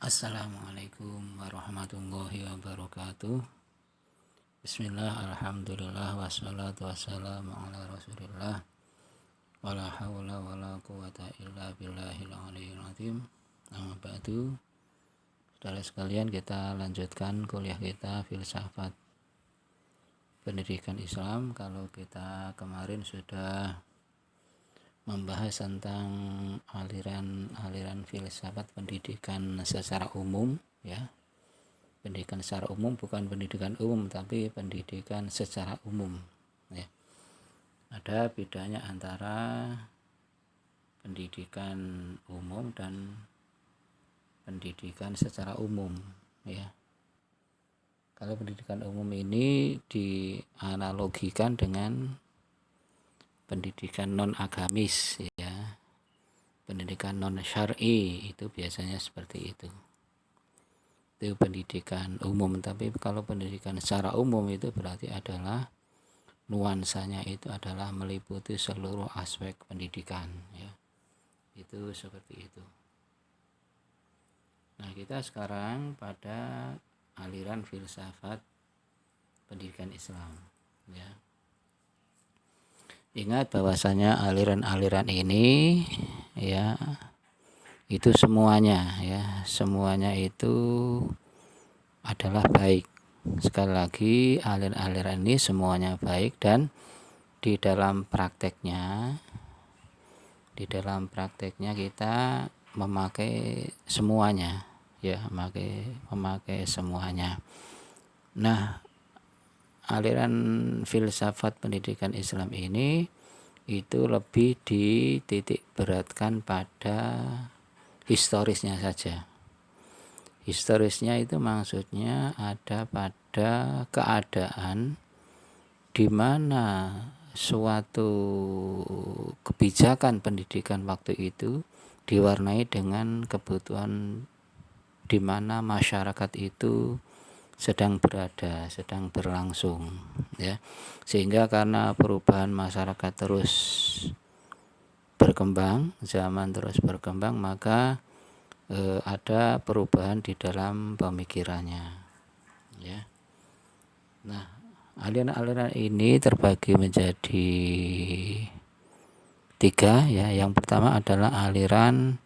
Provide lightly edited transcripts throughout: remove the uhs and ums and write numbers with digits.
Assalamualaikum warahmatullahi wabarakatuh. Bismillah, alhamdulillah, wassalatu wassalamu ala rasulillah, wala hawla wala quwata illa billahil aliyyil azim. Amma ba'du. Saudara sekalian, kita lanjutkan kuliah kita filsafat pendidikan Islam. Kalau kita kemarin sudah membahas tentang aliran filsafat pendidikan secara umum, ya. Pendidikan secara umum bukan pendidikan umum, tapi pendidikan secara umum, ya. Ada bedanya antara pendidikan umum dan pendidikan secara umum, ya. Kalau pendidikan umum ini dianalogikan dengan pendidikan non agamis, ya. Pendidikan non syar'i itu biasanya seperti itu pendidikan umum. Tapi kalau pendidikan secara umum itu berarti adalah nuansanya itu adalah meliputi seluruh aspek pendidikan, ya. Itu seperti itu. Nah, kita sekarang pada aliran filsafat pendidikan Islam, ya. Ingat bahwasanya aliran-aliran ini, ya, itu semuanya itu adalah baik. Sekali lagi, aliran-aliran ini semuanya baik, dan di dalam prakteknya kita memakai semuanya, ya, memakai semuanya. Nah, aliran filsafat pendidikan Islam ini itu lebih dititik beratkan pada historisnya saja. Historisnya itu maksudnya ada pada keadaan di mana suatu kebijakan pendidikan waktu itu diwarnai dengan kebutuhan di mana masyarakat itu sedang berlangsung, ya. Sehingga karena perubahan masyarakat terus berkembang, zaman terus berkembang, maka ada perubahan di dalam pemikirannya, ya. Nah, aliran-aliran ini terbagi menjadi 3, ya. Yang pertama adalah aliran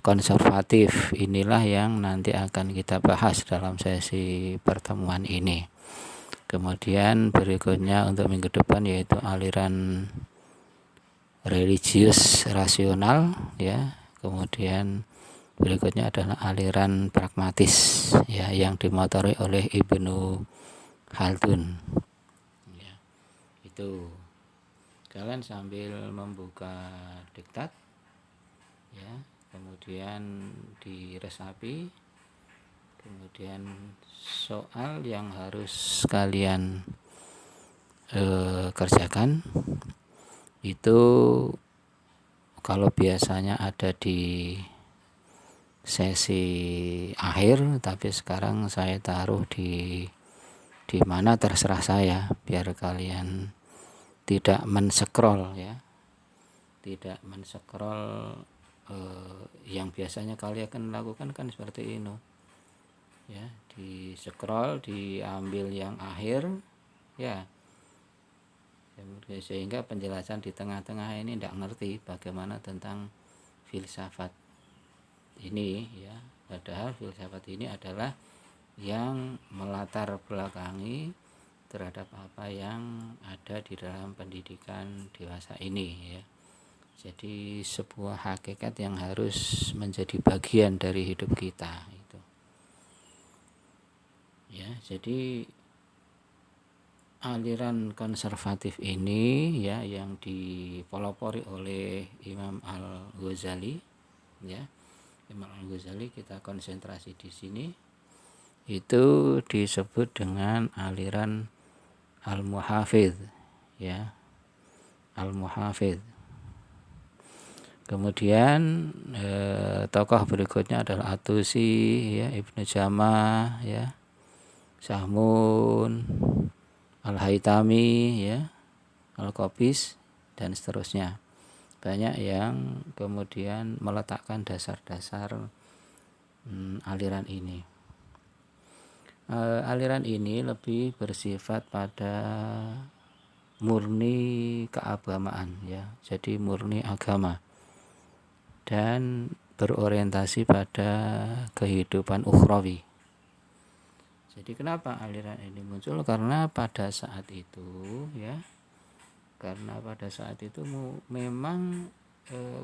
konservatif. Inilah yang nanti akan kita bahas dalam sesi pertemuan ini. Kemudian berikutnya untuk minggu depan yaitu aliran religius rasional, ya. Kemudian berikutnya adalah aliran pragmatis, ya, yang dimotori oleh Ibnu Khaldun, ya. Itu kalian sambil membuka diktat, ya, kemudian diresapi, kemudian soal yang harus kalian kerjakan itu kalau biasanya ada di sesi akhir, tapi sekarang saya taruh di mana terserah saya, biar kalian tidak men-scroll, ya, tidak men-scroll yang biasanya kalian akan lakukan kan seperti ini, ya, di scroll, diambil yang akhir, ya, sehingga penjelasan di tengah-tengah ini tidak ngerti bagaimana tentang filsafat ini, ya. Padahal filsafat ini adalah yang melatar belakangi terhadap apa yang ada di dalam pendidikan dewasa ini, ya. Jadi sebuah hakikat yang harus menjadi bagian dari hidup kita itu, ya. Jadi aliran konservatif ini, ya, yang dipelopori oleh Imam Al-Ghazali, ya. Imam Al-Ghazali kita konsentrasi di sini. Itu disebut dengan aliran Al-Muhafidh, ya, Al-Muhafidh. Kemudian tokoh berikutnya adalah At-Tusi, ya, Ibnu Jamah, ya, Sahmun, Al-Haytami, ya, Al-Qabis, dan seterusnya. Banyak yang kemudian meletakkan dasar-dasar aliran ini. Aliran ini lebih bersifat pada murni keagamaan ya, jadi murni agama dan berorientasi pada kehidupan ukhrawi. Jadi kenapa aliran ini muncul? Karena pada saat itu ya, memang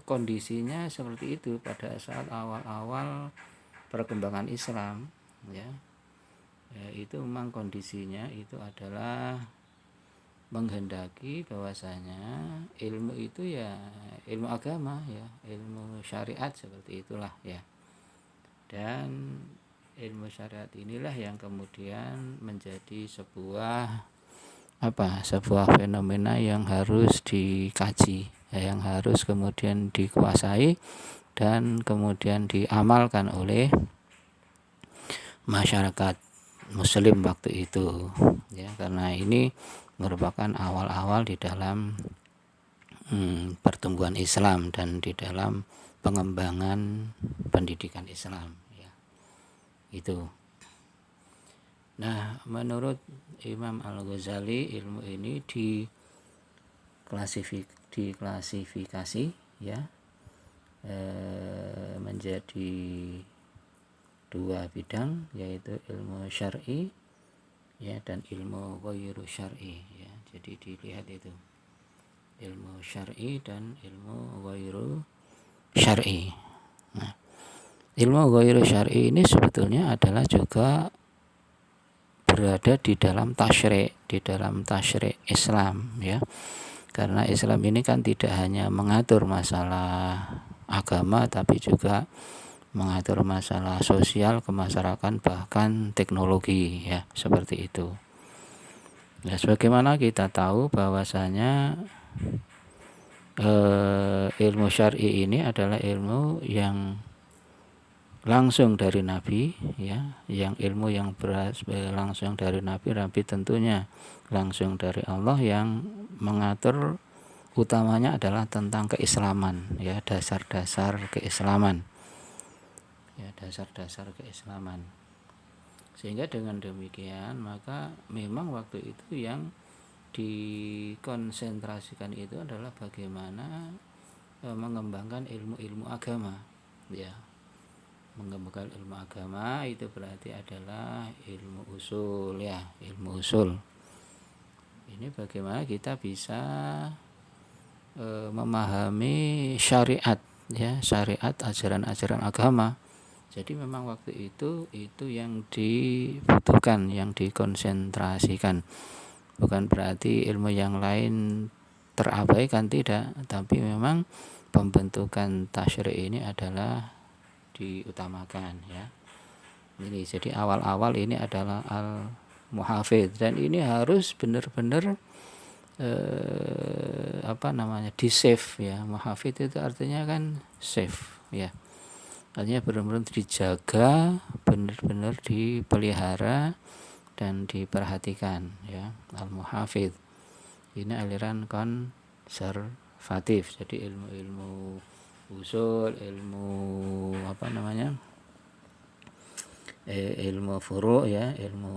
kondisinya seperti itu pada saat awal-awal perkembangan Islam ya. Itu memang kondisinya itu adalah menghendaki bahwasanya ilmu itu ya ilmu agama ya, ilmu syariat seperti itulah ya. Dan ilmu syariat inilah yang kemudian menjadi sebuah fenomena yang harus dikaji, yang harus kemudian dikuasai dan kemudian diamalkan oleh masyarakat Muslim waktu itu ya, karena ini merupakan awal-awal di dalam pertumbuhan Islam dan di dalam pengembangan pendidikan Islam ya. Itu. Nah, menurut Imam Al-Ghazali ilmu ini diklasifikasi ya menjadi dua bidang, yaitu ilmu syar'i ya dan ilmu ghairu syar'i ya. Jadi dilihat itu ilmu syar'i dan ilmu ghairu syar'i. Nah, ilmu ghairu syar'i ini sebetulnya adalah juga berada di dalam tasyri' Islam ya. Karena Islam ini kan tidak hanya mengatur masalah agama tapi juga mengatur masalah sosial, kemasyarakatan, bahkan teknologi ya, seperti itu. Nah, sebagaimana kita tahu bahwasanya ilmu syar'i ini adalah ilmu yang langsung dari Nabi ya, yang ilmu yang langsung dari Nabi tentunya langsung dari Allah, yang mengatur utamanya adalah tentang keislaman ya, dasar-dasar keislaman. Ya, dasar-dasar keislaman. Sehingga dengan demikian maka memang waktu itu yang dikonsentrasikan itu adalah bagaimana mengembangkan ilmu-ilmu agama ya. Mengembangkan ilmu agama itu berarti adalah ilmu usul ya, ilmu usul. Ini bagaimana kita bisa memahami syariat ya, syariat ajaran-ajaran agama. Jadi memang waktu itu yang dibutuhkan, yang dikonsentrasikan. Bukan berarti ilmu yang lain terabaikan, tidak, tapi memang pembentukan tasyri' ini adalah diutamakan ya. Ini jadi awal-awal ini adalah al-muhafidz, dan ini harus benar-benar di save ya. Muhafidz itu artinya kan save ya. Artinya benar-benar dijaga, benar-benar dipelihara dan diperhatikan ya. Al-muhafidz ini aliran konservatif. Jadi ilmu-ilmu usul, ilmu ilmu furu' ya, ilmu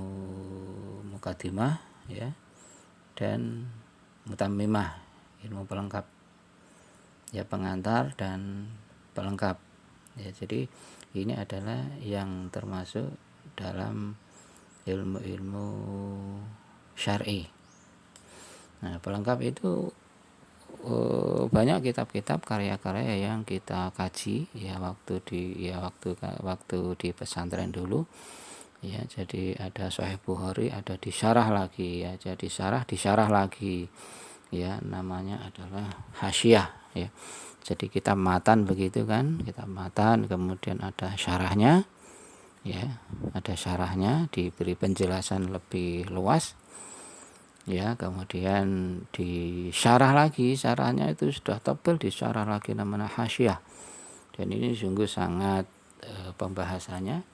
muqaddimah ya, dan mutammimah, ilmu pelengkap ya, pengantar dan pelengkap ya. Jadi ini adalah yang termasuk dalam ilmu-ilmu syar'i. Nah, pelengkap itu banyak kitab-kitab, karya-karya yang kita kaji ya waktu di pesantren dulu ya. Jadi ada Sahih Bukhari, ada disyarah lagi ya, jadi disyarah lagi ya, namanya adalah Hasyiah ya. Jadi kitab matan begitu kan, kitab matan, kemudian ada syarahnya ya, ada syarahnya, diberi penjelasan lebih luas ya, kemudian disyarah lagi, syarahnya itu sudah tebal, disyarah lagi, namanya Hasyiah. Dan ini sungguh sangat pembahasannya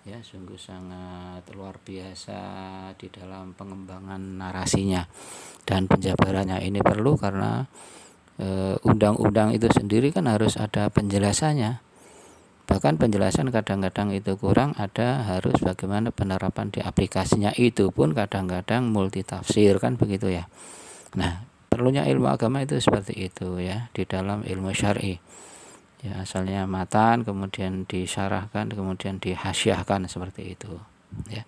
ya, sungguh sangat luar biasa di dalam pengembangan narasinya dan penjabarannya. Ini perlu karena undang-undang itu sendiri kan harus ada penjelasannya. Bahkan penjelasan kadang-kadang itu kurang, ada harus bagaimana penerapan di aplikasinya, itu pun kadang-kadang multitafsir kan begitu ya. Nah, perlunya ilmu agama itu seperti itu ya, di dalam ilmu syar'i. Ya, asalnya matan, kemudian disyarahkan, kemudian dihasyiahkan seperti itu ya.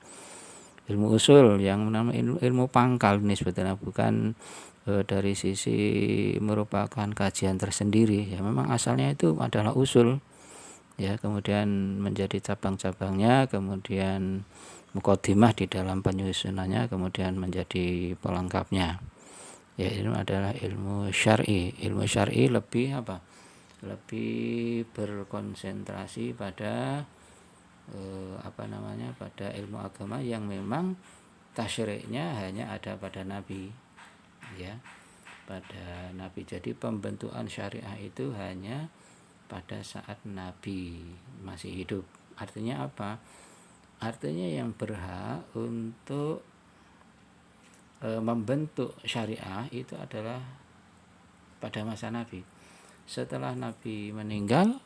Ilmu usul yang namanya ilmu pangkal ini sebetulnya bukan dari sisi merupakan kajian tersendiri ya, memang asalnya itu adalah usul ya, kemudian menjadi cabang-cabangnya, kemudian muqaddimah di dalam penyusunannya, kemudian menjadi pelengkapnya. Ya, ini adalah ilmu syar'i. Ilmu syar'i lebih apa? Lebih berkonsentrasi pada pada ilmu agama yang memang tasyri'nya hanya ada pada nabi ya, pada nabi. Jadi pembentukan syariah itu hanya pada saat nabi masih hidup. Artinya apa? Artinya yang berhak untuk membentuk syariah itu adalah pada masa nabi. Setelah nabi meninggal,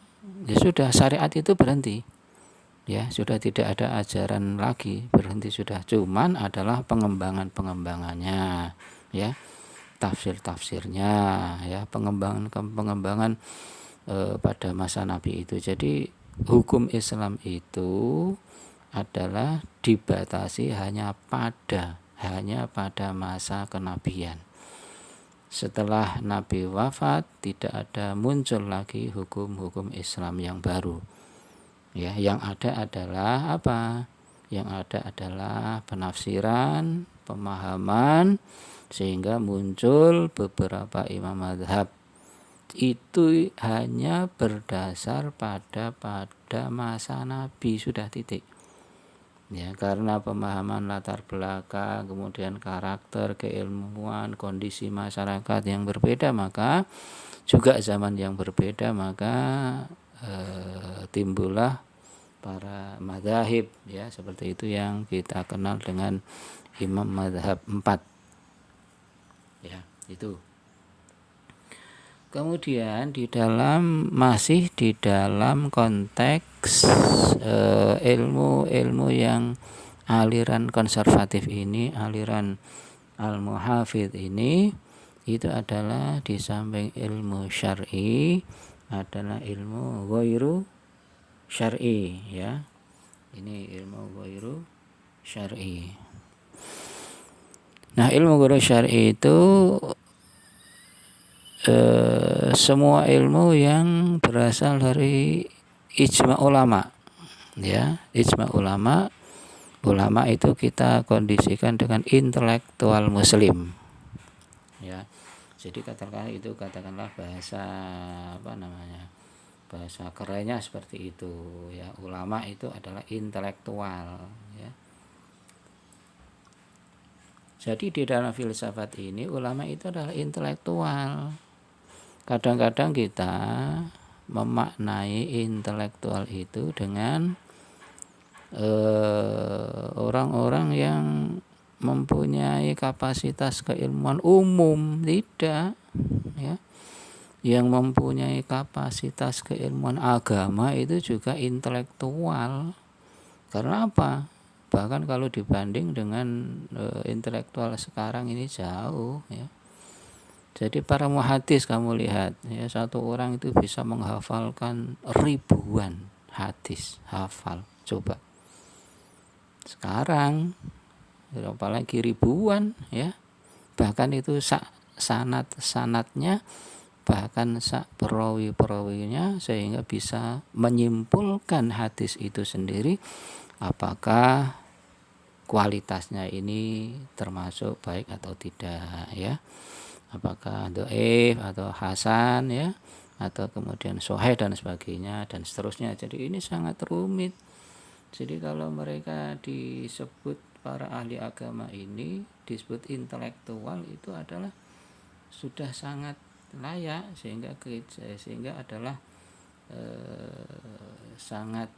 ya sudah, syariat itu berhenti ya, sudah tidak ada ajaran lagi, berhenti sudah. Cuman adalah pengembangannya ya, tafsirnya ya, pengembangan pada masa nabi itu. Jadi hukum Islam itu adalah dibatasi hanya pada masa kenabian. Setelah nabi wafat, tidak ada muncul lagi hukum-hukum Islam yang baru ya. Yang ada adalah apa? Yang ada adalah penafsiran, pemahaman, sehingga muncul beberapa imam mazhab. Itu hanya berdasar pada masa nabi, sudah, titik ya. Karena pemahaman latar belakang, kemudian karakter, keilmuan, kondisi masyarakat yang berbeda, maka juga zaman yang berbeda, maka timbullah para madzhab ya, seperti itu yang kita kenal dengan imam madzhab 4 ya, itu. Kemudian masih di dalam konteks ilmu yang aliran konservatif ini, aliran al-muhafidh ini, itu adalah di samping ilmu syar'i adalah ilmu ghairu syar'i ya. Ini ilmu ghairu syar'i. Nah, ilmu ghairu syar'i itu semua ilmu yang berasal dari ijma ulama ya. Ijma ulama itu kita kondisikan dengan intelektual muslim ya. Jadi katakanlah bahasa bahasa kerennya seperti itu ya. Ulama itu adalah intelektual ya. Jadi di dalam filsafat ini ulama itu adalah intelektual. Kadang-kadang kita memaknai intelektual itu dengan orang-orang yang mempunyai kapasitas keilmuan umum, tidak ya. Yang mempunyai kapasitas keilmuan agama itu juga intelektual. Karena apa? Bahkan kalau dibanding dengan intelektual sekarang ini jauh ya. Jadi para muhadis, kamu lihat ya, satu orang itu bisa menghafalkan ribuan hadis, hafal, coba. Sekarang apalagi ribuan ya. Bahkan itu sanatnya, bahkan perawi-perawinya, sehingga bisa menyimpulkan hadis itu sendiri apakah kualitasnya ini termasuk baik atau tidak ya. Apakah dhaif atau hasan ya, atau kemudian sahih dan sebagainya dan seterusnya. Jadi ini sangat rumit. Jadi kalau mereka disebut para ahli agama ini disebut intelektual, itu adalah sudah sangat layak, sehingga adalah sangat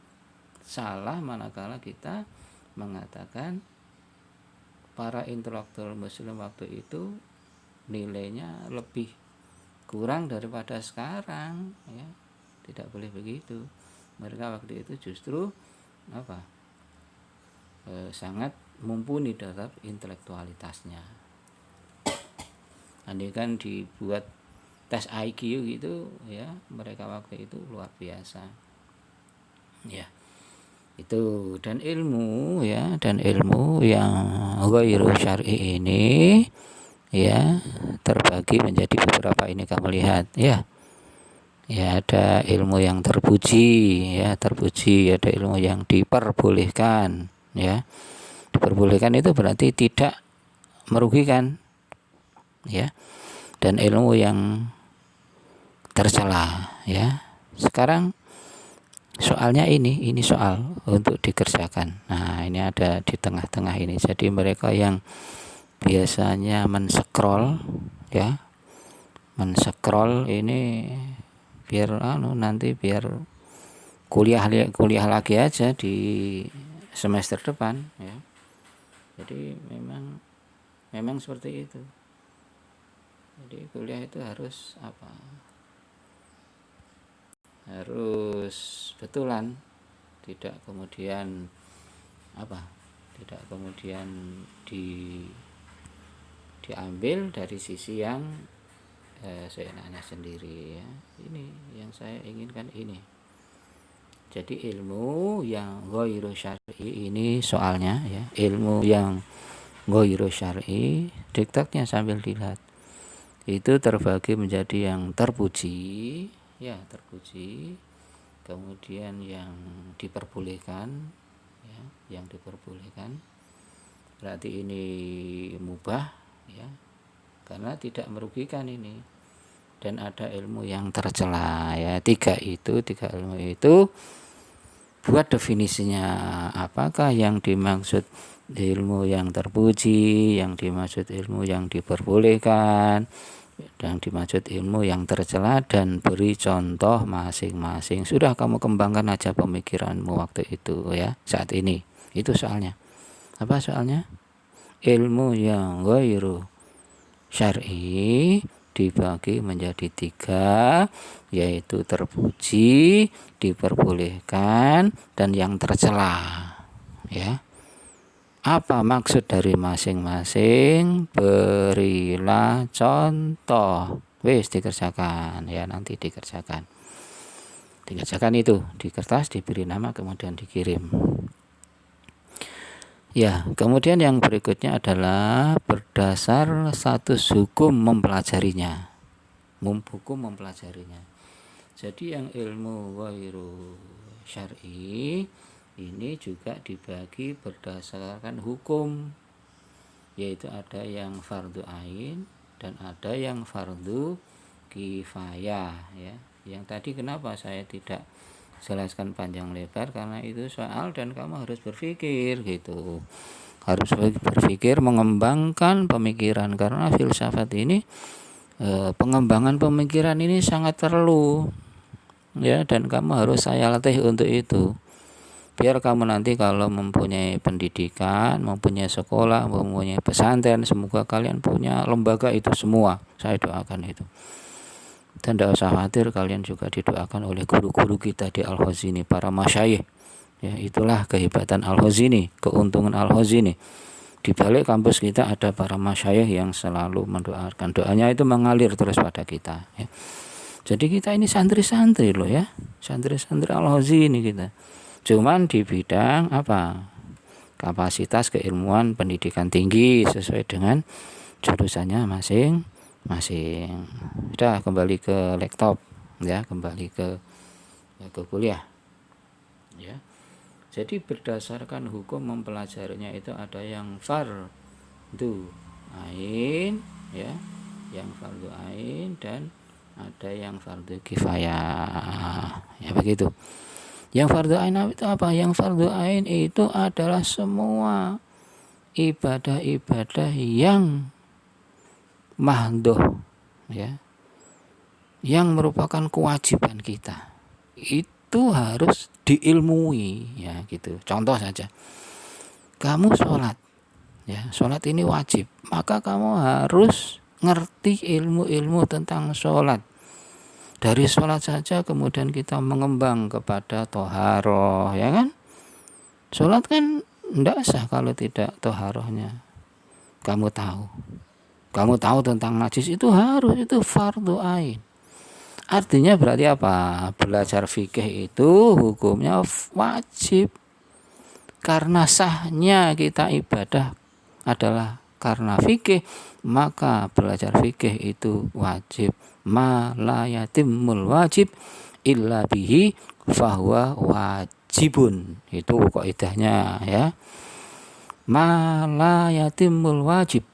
salah manakala kita mengatakan para intelektual muslim waktu itu nilainya lebih kurang daripada sekarang ya. Tidak boleh begitu. Mereka waktu itu justru sangat mumpuni dalam intelektualitasnya. Andai kan dibuat tes IQ gitu ya, mereka waktu itu luar biasa. Ya. Itu dan ilmu yang ghairu syar'i ini ya terbagi menjadi beberapa. Ini kamu lihat ya. Ya, ada ilmu yang terpuji, ada ilmu yang diperbolehkan, ya. Diperbolehkan itu berarti tidak merugikan, ya. Dan ilmu yang tercela, ya. Sekarang soalnya ini soal untuk dikerjakan. Nah, ini ada di tengah-tengah ini. Jadi mereka yang biasanya men-scroll, ya. Men-scroll ini biar nanti biar kuliah lagi aja di semester depan, ya. Jadi memang seperti itu. Jadi kuliah itu harus harus betulan, tidak kemudian tidak kemudian diambil dari sisi yang seenaknya sendiri, ya. Ini yang saya inginkan ini. Jadi ilmu yang ghairu syar'i ini soalnya, ya. Ilmu yang ghairu syar'i, diktatnya sambil dilihat. Itu terbagi menjadi yang terpuji, ya, terpuji. Kemudian yang diperbolehkan, ya, yang diperbolehkan. Berarti ini mubah, ya. Karena tidak merugikan ini. Dan ada ilmu yang tercela, ya. Tiga ilmu itu buat definisinya. Apakah yang dimaksud ilmu yang terpuji, yang dimaksud ilmu yang diperbolehkan, yang dimaksud ilmu yang tercela, dan beri contoh masing-masing. Sudah kamu kembangkan aja pemikiranmu waktu itu, ya. Saat ini itu soalnya. Apa soalnya? Ilmu yang ghairu syar'i dibagi menjadi 3, yaitu terpuji, diperbolehkan, dan yang tercela, ya. Apa maksud dari masing-masing? Berilah contoh. Wis dikerjakan, ya, nanti dikerjakan itu di kertas, diberi nama, kemudian dikirim. Ya, kemudian yang berikutnya adalah berdasar status hukum mempelajarinya. Hukum mempelajarinya. Jadi yang ilmu ghairu syar'i ini juga dibagi berdasarkan hukum, yaitu ada yang fardu ain dan ada yang fardu kifayah, ya. Yang tadi kenapa saya tidak jelaskan panjang lebar, karena itu soal dan kamu harus berpikir gitu, harus berpikir, mengembangkan pemikiran, karena filsafat ini pengembangan pemikiran ini sangat perlu, ya, dan kamu harus saya latih untuk itu, biar kamu nanti kalau mempunyai pendidikan, mempunyai sekolah, mempunyai pesantren, semoga kalian punya lembaga itu semua, saya doakan itu. Dan tidak usah khawatir, kalian juga didoakan oleh guru-guru kita di Al-Khazini, para masyayikh, ya. Itulah kehebatan Al-Khazini, keuntungan Al-Khazini. Di balik kampus kita ada para masyayikh yang selalu mendoakan, doanya itu mengalir terus pada kita, ya. Jadi kita ini santri-santri loh, ya, santri-santri Al-Khazini kita. Cuman di bidang kapasitas keilmuan pendidikan tinggi sesuai dengan jurusannya masing-masing. Sudah, kembali ke laptop, ya, kembali ke kuliah, ya. Jadi berdasarkan hukum mempelajarinya itu ada yang fardu ain, ya, yang fardu ain, dan ada yang fardu kifayah, ya, begitu. Yang fardu ain itu apa? Yang fardu ain itu adalah semua ibadah-ibadah yang mahdoh, ya, yang merupakan kewajiban kita, itu harus diilmui, ya, gitu. Contoh saja, kamu sholat, ya, sholat ini wajib, maka kamu harus ngerti ilmu-ilmu tentang sholat. Dari sholat saja kemudian kita mengembang kepada toharoh, ya kan? Sholat kan tidak sah kalau tidak toharohnya. Kamu tahu tentang najis itu harus, itu fardu ain. Artinya berarti apa? Belajar fikih itu hukumnya wajib. Karena sahnya kita ibadah adalah karena fikih, maka belajar fikih itu wajib. Ma la yatimul wajib illa bihi fahuwa wajibun. Itu kaidahnya, ya. Ma la yatimul wajib.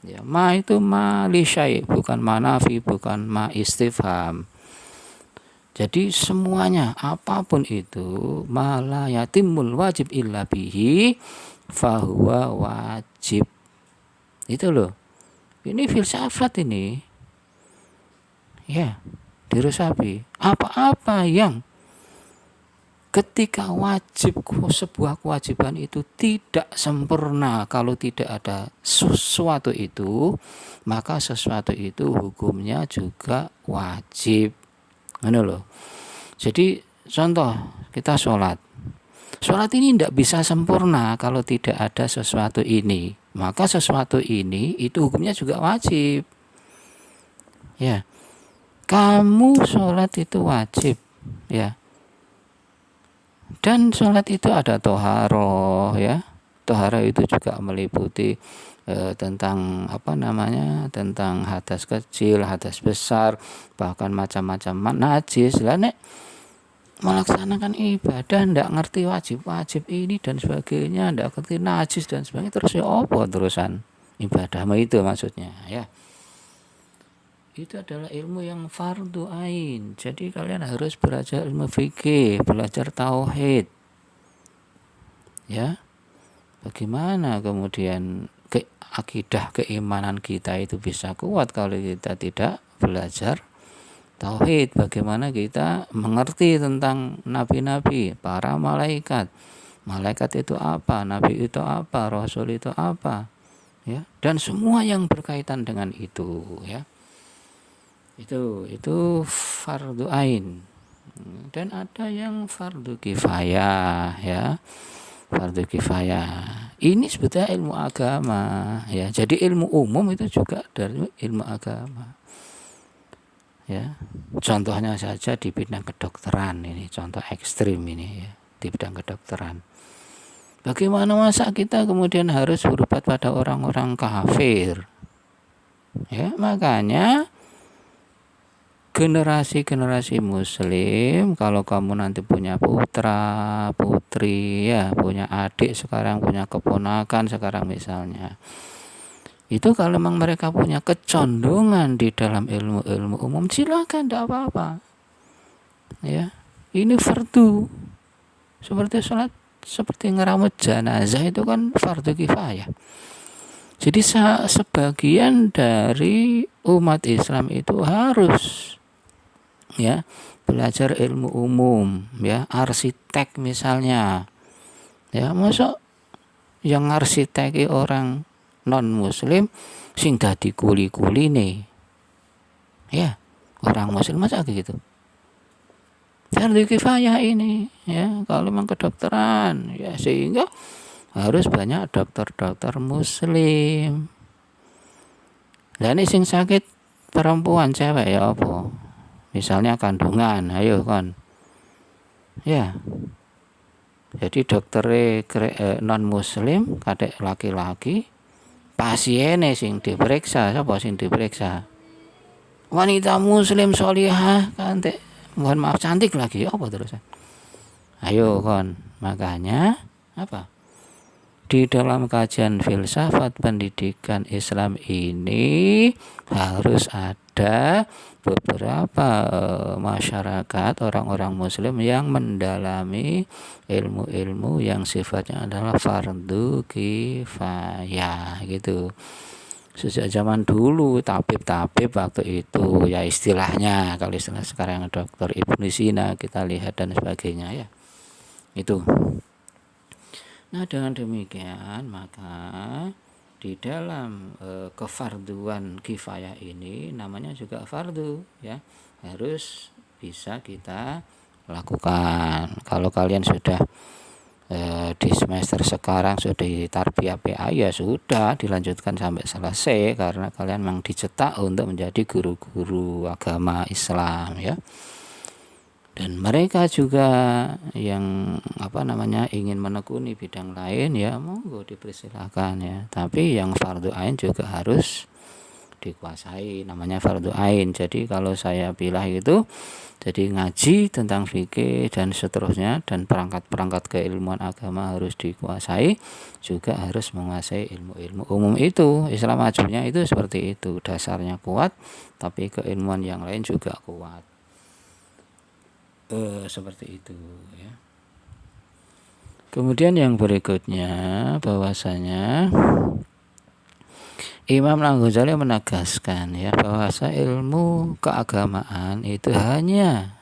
Ya, ma itu ma li syai', bukan ma nafi, bukan ma istifham. Jadi semuanya apapun itu ma la yatimul wajib illa bihi fahuwa wajib. Itu loh. Ini filsafat ini. Ya, diresapi. Apa-apa yang ketika wajib, sebuah kewajiban itu tidak sempurna kalau tidak ada sesuatu itu, maka sesuatu itu hukumnya juga wajib. Ini loh. Jadi contoh kita sholat ini tidak bisa sempurna kalau tidak ada sesuatu ini, maka sesuatu ini itu hukumnya juga wajib. Ya, kamu sholat itu wajib, ya. Dan sholat itu ada toharoh, ya. Toharoh itu juga meliputi tentang tentang hadas kecil, hadas besar, bahkan macam-macam najis. Lah nek melaksanakan ibadah ndak ngerti wajib ini dan sebagainya, ndak ngerti najis dan sebagainya, terus ya apa terusan ibadahmu itu maksudnya, ya. Itu adalah ilmu yang fardu ain. Jadi kalian harus belajar ilmu fikih, belajar tauhid. Ya. Bagaimana kemudian akidah keimanan kita itu bisa kuat kalau kita tidak belajar tauhid? Bagaimana kita mengerti tentang nabi-nabi, para malaikat. Malaikat itu apa? Nabi itu apa? Rasul itu apa? Ya. Dan semua yang berkaitan dengan itu, ya. Itu fardu ain. Dan ada yang fardu kifayah, ya. Fardu kifayah. Ini sebetulnya ilmu agama, ya. Jadi ilmu umum itu juga dari ilmu agama. Ya. Contohnya saja di bidang kedokteran ini, contoh ekstrim ini, ya, di bidang kedokteran. Bagaimana masa kita kemudian harus berobat pada orang-orang kafir? Ya, makanya generasi muslim, kalau kamu nanti punya putra, putri, ya, punya adik sekarang, punya keponakan sekarang misalnya, itu kalau memang mereka punya kecondongan di dalam ilmu-ilmu umum, silakan, tidak apa-apa, ya. Ini fardu, seperti sholat, seperti ngerawat jenazah itu kan fardu kifayah. Jadi sebagian dari umat Islam itu harus, ya, belajar ilmu umum, ya. Arsitek misalnya, ya, masuk yang arsitek orang non muslim sing dadi kuli-kuli nih, ya, orang muslim masa gitu. Fardu kifayah ini, ya, kalau memang kedokteran, ya, sehingga harus banyak dokter-dokter muslim. Lah ini sing sakit perempuan, cewek, ya apa? Misalnya kandungan, ayo kan. Ya. Jadi dokter non muslim, kadek laki-laki, pasiennya sing diperiksa, siapa sing diperiksa? Wanita muslim sholihah, kan, mohon maaf, cantik lagi, apa terusan? Ayo kan, makanya apa? Di dalam kajian filsafat pendidikan Islam ini harus ada beberapa masyarakat, orang-orang muslim yang mendalami ilmu-ilmu yang sifatnya adalah fardu kifayah, gitu. Sejak zaman dulu tabib waktu itu, ya, istilahnya, kalau istilah sekarang Dr. Ibnu Sina kita lihat dan sebagainya, ya. Itu. Nah, dengan demikian maka di dalam kefarduan kifayah ini namanya juga fardu ya, harus bisa kita lakukan. Kalau kalian sudah di semester sekarang sudah di tarbiyah PA, ya sudah dilanjutkan sampai selesai, karena kalian memang dicetak untuk menjadi guru-guru agama Islam ya. Dan mereka juga yang ingin menekuni bidang lain ya monggo dipersilahkan ya, tapi yang fardu ain juga harus dikuasai, namanya fardu ain. Jadi kalau saya bilang itu, jadi ngaji tentang fikih dan seterusnya dan perangkat-perangkat keilmuan agama harus dikuasai, juga harus menguasai ilmu-ilmu umum itu. Islam majunya itu seperti itu, dasarnya kuat tapi keilmuan yang lain juga kuat. Seperti itu ya. Kemudian yang berikutnya, bahwasanya Imam Al-Ghazali menegaskan ya, bahwasa ilmu keagamaan itu hanya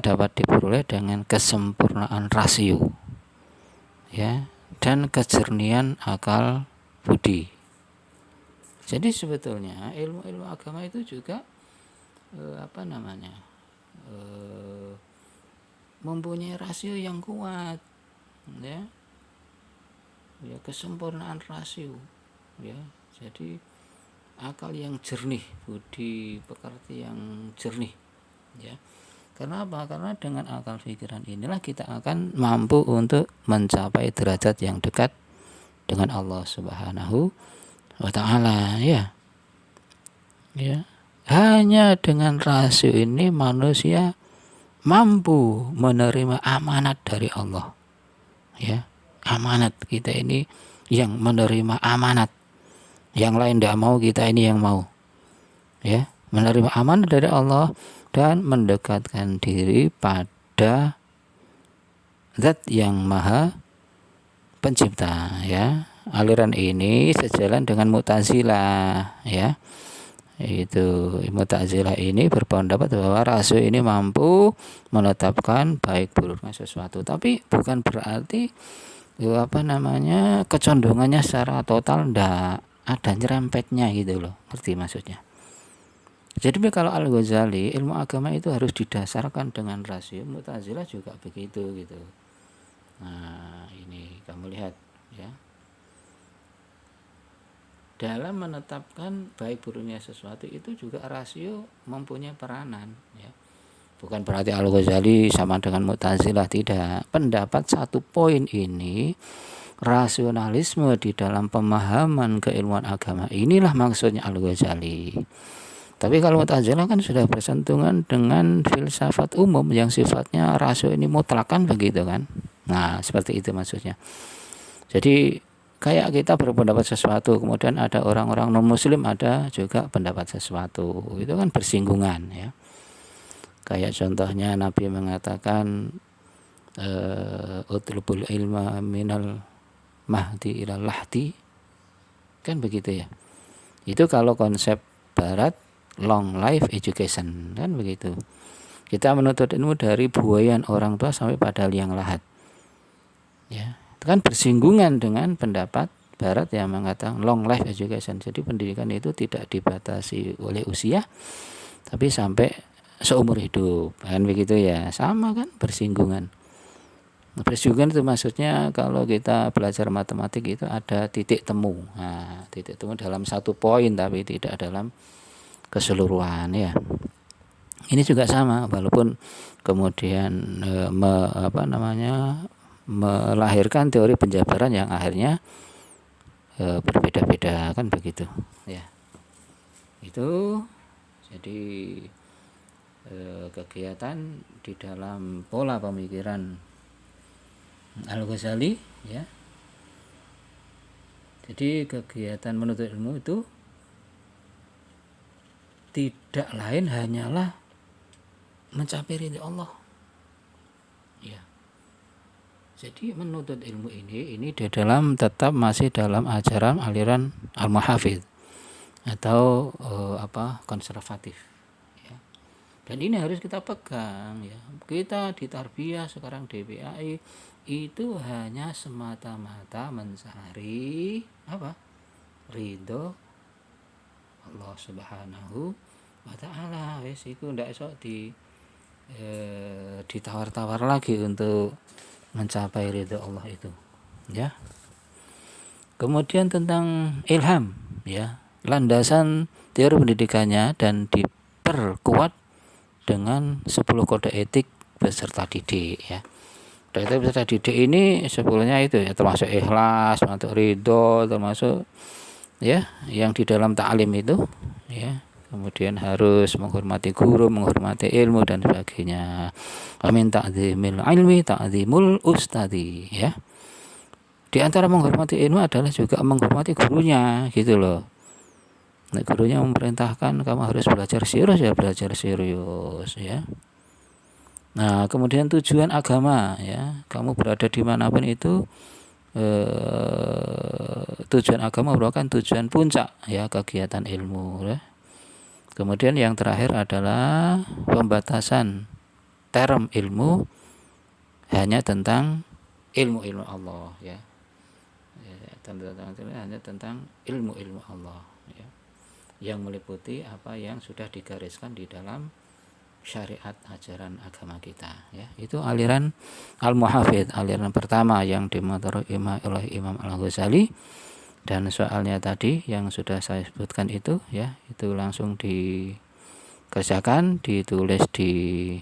dapat diperoleh dengan kesempurnaan rasio ya, dan kejernihan akal budi. Jadi sebetulnya ilmu-ilmu agama itu juga mempunyai rasio yang kuat ya, kesempurnaan rasio ya. Jadi akal yang jernih, budi pekerti yang jernih ya. Karena apa? Karena dengan akal pikiran inilah kita akan mampu untuk mencapai derajat yang dekat dengan Allah Subhanahu wa ta'ala ya. Hanya dengan rasio ini manusia mampu menerima amanat dari Allah ya. Amanat, kita ini yang menerima amanat, yang lain tidak mau, kita ini yang mau ya, menerima amanat dari Allah dan mendekatkan diri pada Zat yang Maha Pencipta ya. Aliran ini sejalan dengan Mu'tazilah ya. Itu Mu'tazilah ini berpendapat bahwa rasio ini mampu menetapkan baik buruknya sesuatu, tapi bukan berarti kecondongannya secara total ndak ada nyerempetnya gitu loh, ngerti maksudnya. Jadi kalau Al-Ghazali ilmu agama itu harus didasarkan dengan rasio, Mu'tazilah juga begitu gitu. Nah ini kamu lihat ya, dalam menetapkan baik buruknya sesuatu itu juga rasio mempunyai peranan ya. Bukan berarti Al-Ghazali sama dengan Mu'tazilah, tidak. Pendapat satu poin ini, rasionalisme di dalam pemahaman keilmuan agama, inilah maksudnya Al-Ghazali. Tapi kalau Mu'tazilah kan sudah bersentuhan dengan filsafat umum yang sifatnya rasio ini mutlakan begitu kan. Nah seperti itu maksudnya. Jadi kayak kita berpendapat sesuatu, kemudian ada orang-orang non muslim ada juga pendapat sesuatu, itu kan bersinggungan ya. Kayak contohnya Nabi mengatakan utlubul ilma minal mahdi ilal lahdi, kan begitu ya. Itu kalau konsep barat long life education kan begitu. Kita menuntut ilmu dari buayan orang tua sampai pada liang lahat ya. Itu kan bersinggungan dengan pendapat barat yang mengatakan long life education. Jadi pendidikan itu tidak dibatasi oleh usia, tapi sampai seumur hidup kan begitu ya. Sama kan, bersinggungan. Bersinggungan itu maksudnya kalau kita belajar matematik itu ada titik temu. Nah, titik temu dalam satu poin tapi tidak dalam keseluruhan ya. Ini juga sama, walaupun kemudian melahirkan teori penjabaran yang akhirnya berbeda-beda kan begitu ya. Itu jadi kegiatan di dalam pola pemikiran Al-Ghazali ya. Jadi kegiatan menuntut ilmu itu tidak lain hanyalah mencapai ridha Allah ya. Jadi menuntut ilmu ini di dalam tetap masih dalam ajaran aliran Al-Muhafidh atau konservatif ya. Dan ini harus kita pegang ya. Kita di tarbiyah sekarang di PAI itu hanya semata-mata mencari apa? Ridho Allah Subhanahu wa taala. Wis iku ndak iso ditawar-tawar lagi untuk mencapai ridho Allah itu, ya. Kemudian tentang ilham, ya, landasan teori pendidikannya dan diperkuat dengan 10 kode etik beserta didik, ya. Kode etik beserta didik ini sebetulnya itu ya, termasuk ikhlas, termasuk ridho, termasuk ya yang di dalam ta'lim itu, ya. Kemudian harus menghormati guru, menghormati ilmu dan sebagainya. Amin ta'zimil ilmi ta'zimul ustadi, ya. Di antara menghormati ilmu adalah juga menghormati gurunya, gitu loh. Nah, gurunya memerintahkan kamu harus belajar serius, ya belajar serius, ya. Nah, kemudian tujuan agama, ya, kamu berada dimanapun itu, tujuan agama merupakan tujuan puncak, ya, kegiatan ilmu, ya. Kemudian yang terakhir adalah pembatasan term ilmu hanya tentang ilmu-ilmu Allah, ya. Hanya tentang ilmu-ilmu Allah, ya, yang meliputi apa yang sudah digariskan di dalam syariat ajaran agama kita, ya. Itu aliran Al-Muhafidz, aliran pertama yang dimotori oleh Imam Al-Ghazali. Dan soalnya tadi yang sudah saya sebutkan itu, ya, itu langsung dikerjakan, ditulis di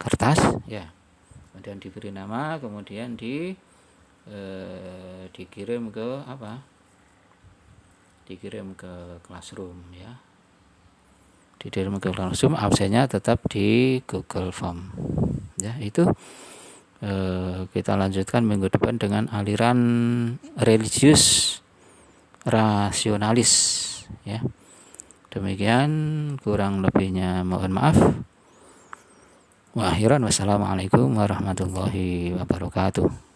kertas, ya, kemudian diberi nama, kemudian dikirim ke apa? Dikirim ke classroom, ya. Dikirim ke classroom, absennya tetap di Google Form, ya. Itu kita lanjutkan minggu depan dengan aliran religius rasionalis, ya. Demikian, kurang lebihnya mohon maaf. Wa akhiran wassalamualaikum warahmatullahi wabarakatuh.